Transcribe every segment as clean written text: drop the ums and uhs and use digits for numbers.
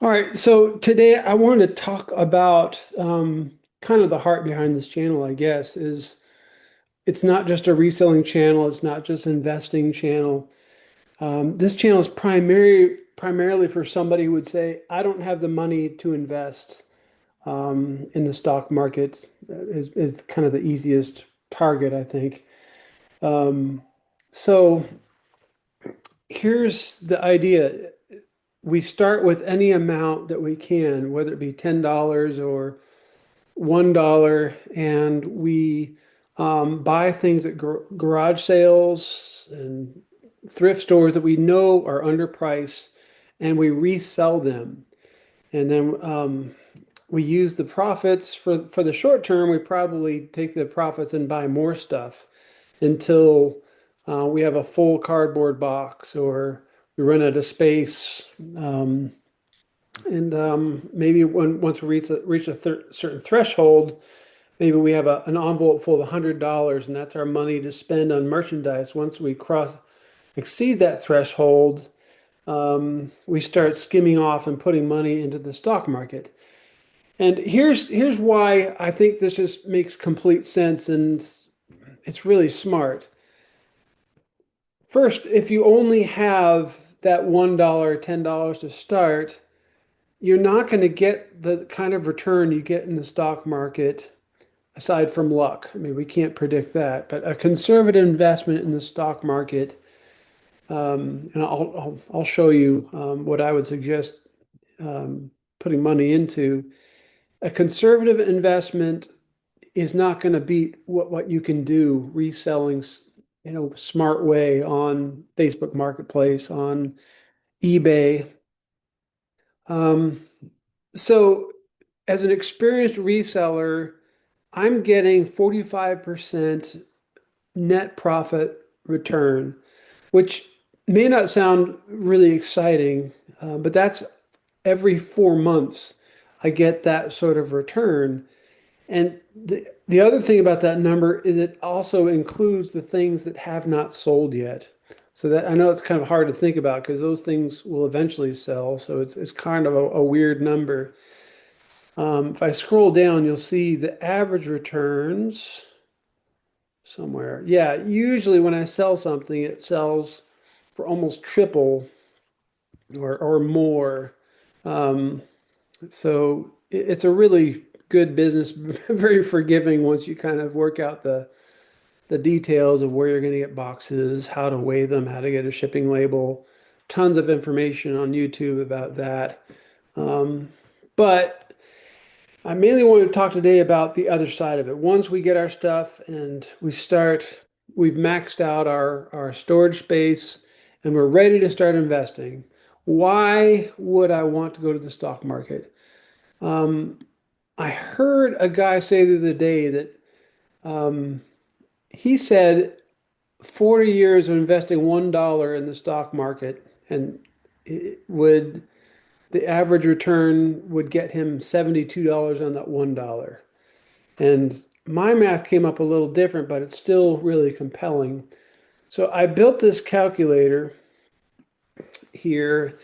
All right, so today I wanted to talk about kind of the heart behind this channel, I guess, is it's not just a reselling channel, it's not just an investing channel. This channel is primarily for somebody who would say, I don't have the money to invest in the stock market, is kind of the easiest target, I think. Um, so here's the idea. We start with any amount that we can, whether it be $10 or $1, and we buy things at garage sales and thrift stores that we know are underpriced, and we resell them. And then we use the profits for the short term. We probably take the profits and buy more stuff until we have a full cardboard box or we run out of space. And maybe once we reach a certain threshold, maybe we have an envelope full of $100, and that's our money to spend on merchandise. Once we exceed that threshold, we start skimming off and putting money into the stock market. And here's why I think this just makes complete sense and it's really smart. First, if you only have that $1, $10 to start, you're not going to get the kind of return you get in the stock market aside from luck. I mean, we can't predict that, but a conservative investment in the stock market, and I'll show you what I would suggest putting money into. A conservative investment is not going to beat what you can do reselling, smart way on Facebook Marketplace, on eBay. Um, so as an experienced reseller, I'm getting 45% net profit return, which may not sound really exciting, but that's every 4 months I get that sort of return. And the other thing about that number is it also includes the things that have not sold yet. So that I know it's kind of hard to think about because those things will eventually sell. So it's kind of a weird number. If I scroll down, you'll see the average returns somewhere. Yeah, usually when I sell something, it sells for almost triple or more. Um, so it's a really good business, very forgiving once you kind of work out the details of where you're going to get boxes, how to weigh them, how to get a shipping label. Tons of information on YouTube about that. Um, but I mainly want to talk today about the other side of it. Once we get our stuff and we've maxed out our storage space and we're ready to start investing. Why would I want to go to the stock market? Um, I heard a guy say the other day that um, he said 40 years of investing $1 in the stock market and it would the average return would get him $72 on that $1. And my math came up a little different, but it's still really compelling. So I built this calculator here,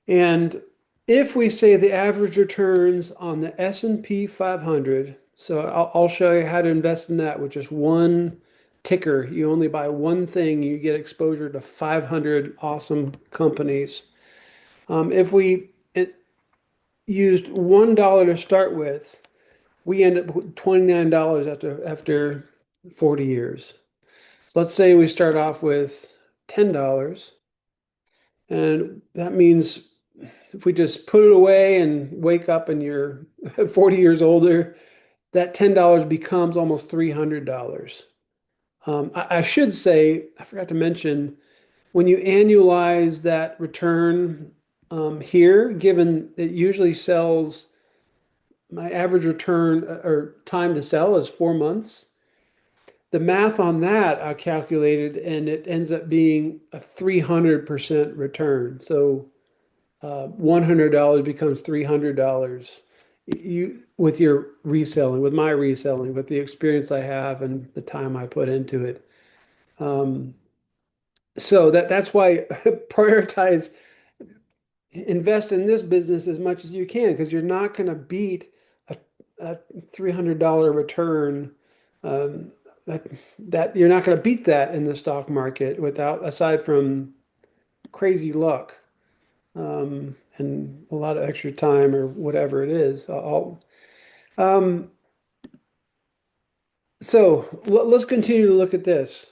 and if we say the average returns on the S&P 500, so I'll show you how to invest in that with just one ticker. You only buy one thing, you get exposure to 500 awesome companies. If we used $1 to start with, we end up with $29 after 40 years. Let's say we start off with $10, and that means if we just put it away and wake up and you're 40 years older, that $10 becomes almost $300. I should say, I forgot to mention, when you annualize that return here, given it usually sells, my average return or time to sell is 4 months. The math on that I calculated, and it ends up being a 300% return. So $100 becomes $300. You with your reselling, with my reselling, with the experience I have and the time I put into it. Um, so that's why prioritize. invest in this business as much as you can because you're not going to beat a $300 return. Um, that, that you're not going to beat that in the stock market without, aside from crazy luck, and a lot of extra time or whatever it is. Um, let's continue to look at this.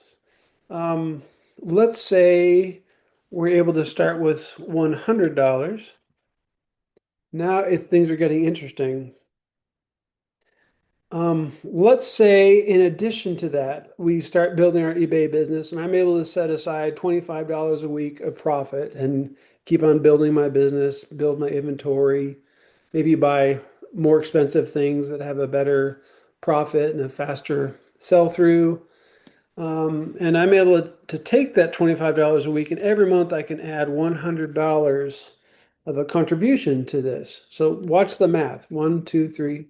Um, let's say we're able to start with $100. Now, if things are getting interesting, let's say in addition to that, we start building our eBay business and I'm able to set aside $25 a week of profit and keep on building my business, build my inventory, maybe buy more expensive things that have a better profit and a faster sell through. And I'm able to take that $25 a week and every month I can add $100 of a contribution to this. So watch the math. One, two, three.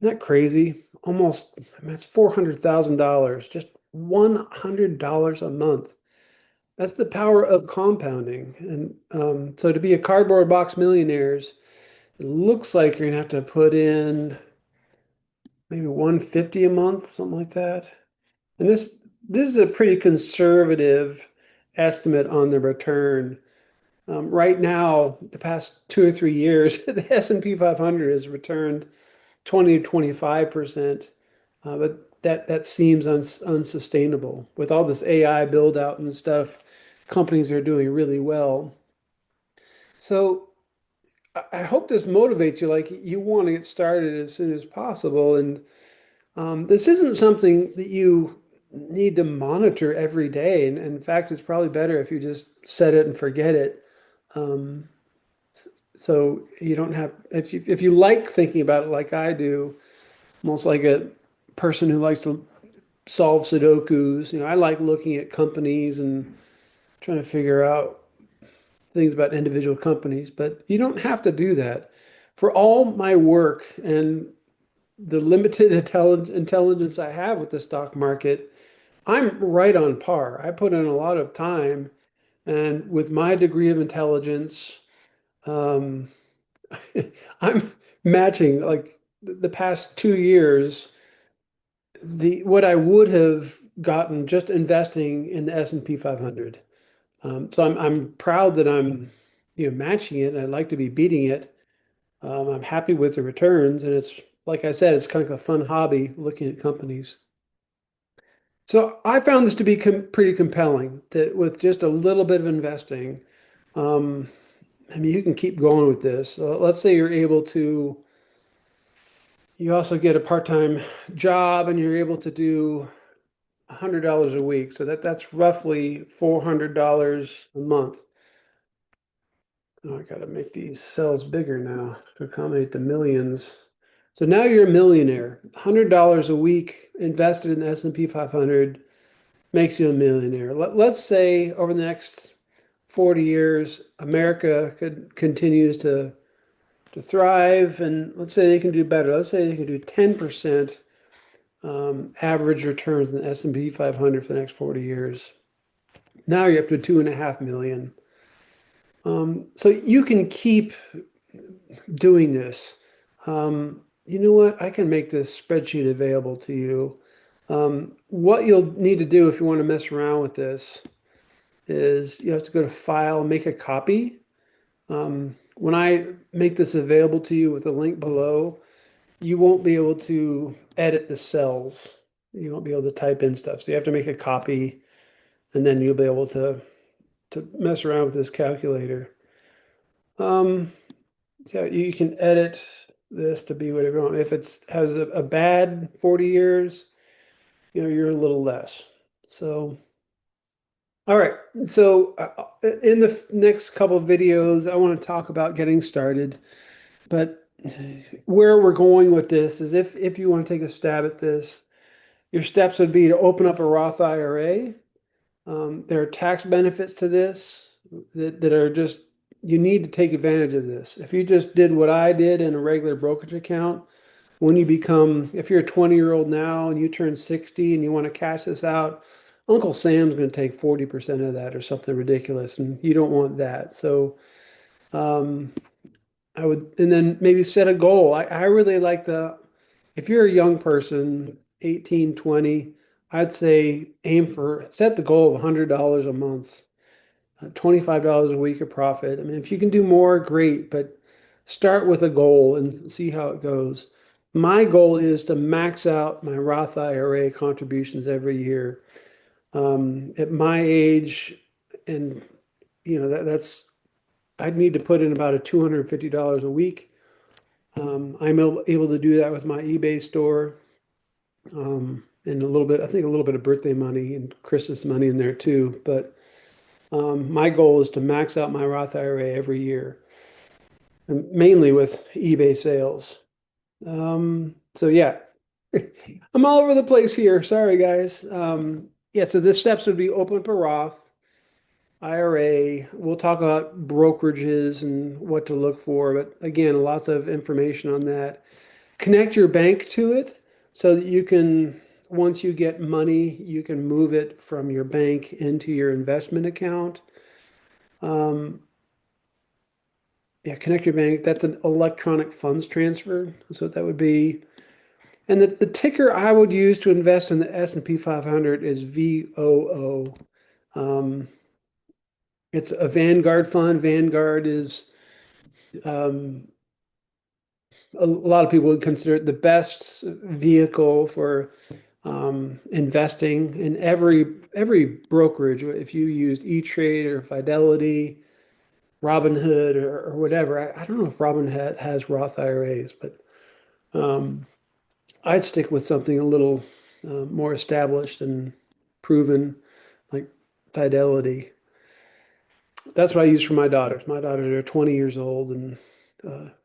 Isn't that crazy? Almost, I mean, it's $400,000, just $100 a month. That's the power of compounding. And so to be a cardboard box millionaires, it looks like you're gonna have to put in maybe 150 a month, something like that. And this is a pretty conservative estimate on the return. Right now, the past 2 or 3 years, the S&P 500 has returned 20 to 25%. But that seems unsustainable. With all this AI build out and stuff, companies are doing really well. So I hope this motivates you. Like you want to get started as soon as possible. And this isn't something that you need to monitor every day. And in fact, it's probably better if you just set it and forget it. Um, so you don't have, if you like thinking about it like I do, almost like a person who likes to solve Sudokus. I like looking at companies and trying to figure out things about individual companies, but you don't have to do that. For all my work and the limited intelligence I have with the stock market, I'm right on par. I put in a lot of time, and with my degree of intelligence, um, I'm matching like the past 2 years the what I would have gotten just investing in the S&P 500. So I'm proud that I'm matching it and I'd like to be beating it. I'm happy with the returns and it's like I said, it's kind of a fun hobby looking at companies. So I found this to be pretty compelling that with just a little bit of investing, um, I mean, you can keep going with this. Let's say you're able to, you also get a part-time job and you're able to do $100 a week. So that's roughly $400 a month. Oh, I got to make these cells bigger now to accommodate the millions. So now you're a millionaire. $100 a week invested in the S&P 500 makes you a millionaire. Let's say over the next 40 years, America continues to thrive, and let's say they can do better. Let's say they can do 10% average returns in the S&P 500 for the next 40 years. Now you're up to 2.5 million. So you can keep doing this. You know what? I can make this spreadsheet available to you. What you'll need to do if you want to mess around with this is you have to go to File, make a copy. When I make this available to you with a link below, you won't be able to edit the cells. You won't be able to type in stuff. So you have to make a copy, and then you'll be able to mess around with this calculator. Um, so you can edit this to be whatever you want. If it has a bad 40 years, you're a little less. So, all right. So in the next couple of videos, I want to talk about getting started. But where we're going with this is if you want to take a stab at this, your steps would be to open up a Roth IRA. There are tax benefits to this that are just, you need to take advantage of this. If you just did what I did in a regular brokerage account, when you become, if you're a 20-year-old now and you turn 60 and you want to cash this out, Uncle Sam's going to take 40% of that or something ridiculous, and you don't want that. So Um, I would, and then maybe set a goal. I really like if you're a young person, 18, 20, I'd say set the goal of $100 a month, $25 a week of profit. I mean, if you can do more, great, but start with a goal and see how it goes. My goal is to max out my Roth IRA contributions every year. At my age, and that's I'd need to put in about a $250 a week. I'm able to do that with my eBay store, and a little bit, I think a little bit of birthday money and Christmas money in there too. But my goal is to max out my Roth IRA every year, and mainly with eBay sales. So yeah, I'm all over the place here. Sorry, guys. Yeah, so the steps would be open up a Roth IRA. We'll talk about brokerages and what to look for, but again, lots of information on that. Connect your bank to it so that once you get money, you can move it from your bank into your investment account. Um, yeah, connect your bank. That's an electronic funds transfer. That's what that would be. And the ticker I would use to invest in the S&P 500 is VOO. Um, it's a Vanguard fund. Vanguard is um, a lot of people would consider it the best vehicle for investing in every brokerage. If you used E-Trade or Fidelity, Robinhood or whatever, I don't know if Robinhood has Roth IRAs, but um, I'd stick with something a little more established and proven, like Fidelity. That's what I use for my daughters. My daughters are 20 years old and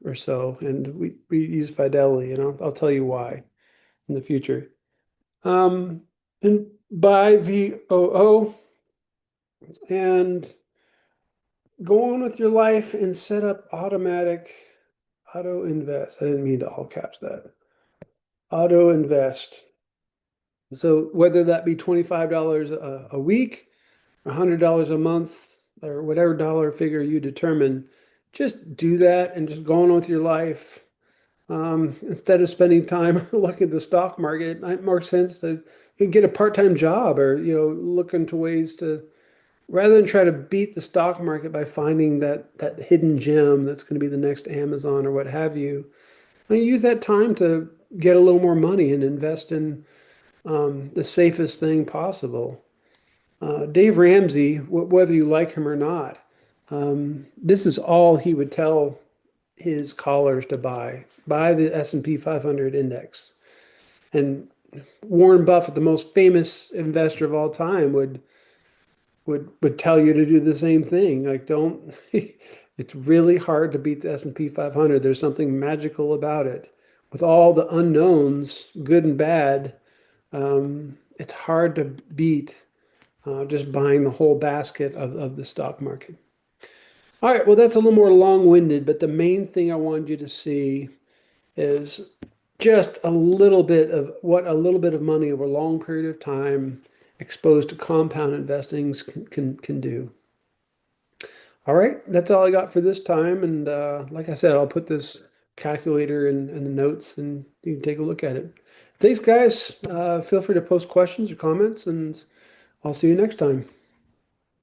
or so, and we use Fidelity, and I'll tell you why in the future. Um, and buy VOO and go on with your life and set up automatic auto invest. I didn't mean to all caps that. Auto invest. So whether that be $25 a week, $100 a month, or whatever dollar figure you determine, just do that and just go on with your life. Instead of spending time looking at the stock market, it might make more sense to get a part-time job or look into ways to rather than try to beat the stock market by finding that hidden gem that's going to be the next Amazon or what have you. I mean, use that time to get a little more money and invest in the safest thing possible. Dave Ramsey, whether you like him or not, this is all he would tell his callers to buy the S&P 500 index. And Warren Buffett, the most famous investor of all time, would tell you to do the same thing. Like, don't, it's really hard to beat the S&P 500. There's something magical about it. With all the unknowns, good and bad, it's hard to beat just buying the whole basket of the stock market. All right, well, that's a little more long-winded, but the main thing I wanted you to see is just a little bit of money over a long period of time exposed to compound investing can do. All right, that's all I got for this time. And like I said, I'll put this calculator in the notes and you can take a look at it. Thanks, guys. Feel free to post questions or comments, and I'll see you next time.